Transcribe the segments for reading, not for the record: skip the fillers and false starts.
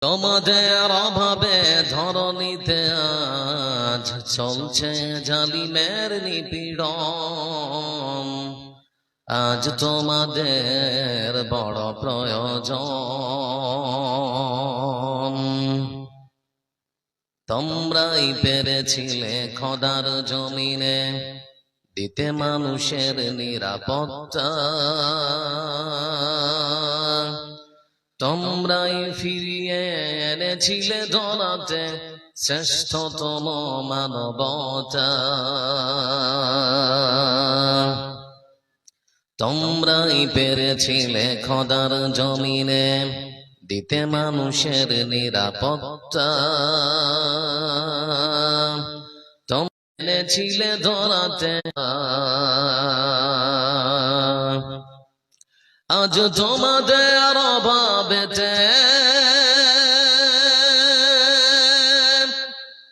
তোমাদের অভাবে ধরণীতে আজ চলছে জালিমের নিপীড়ন। আজ তোমাদের বড় প্রয়োজন। তোমরাই পেরেছিলে খোদার জমিনে দিতে মানুষের নিরাপত্তা। তোমরাই ফিরিয়ে এনেছিলে ধরাতে শ্রেষ্ঠতম মানবতা। তোমরাই পেরেছিলে খোদার জমিনে দিতে মানুষের নিরাপত্তা। তোমরা এনেছিলে ধরাতে আজ তোমাদের অভাবেতে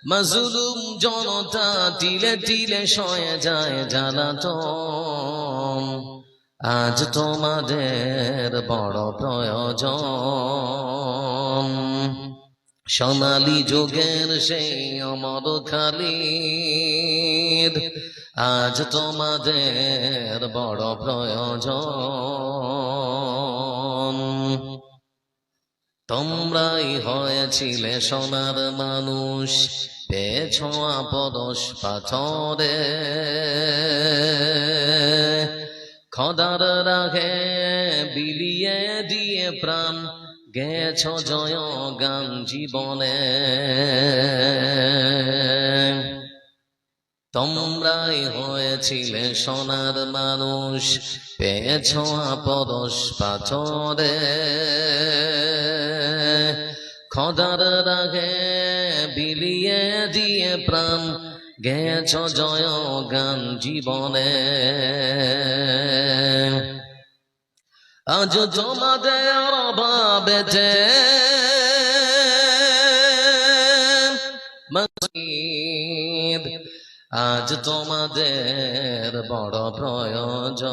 মাজলুম জনতা তিলে তিলে সয়ে যায় জ্বালাতন। আজ তোমাদের বড় প্রয়োজন। সোনালী যুগের সেই অমর খালিদ আজ তোমাদের বড় প্রয়োজন। তোমরাই হয়েছিলে সোনার মানুষ পেয়েছ আপদশ পাথরে। খোদার রাগে বিলিয়ে দিয়ে প্রাণ গেছ জয় গান জীবনে। তোমরাই হয়েছিলে সোনার মানুষ পেয়েছ আপদশ পাথরে। খোদার রাগে বিলিয়ে দিয়ে প্রাণ গেছ জয় গান জীবনে। আজ তোমাদের অভাবেতে আজ তোমাদের বড় প্রয়োজন।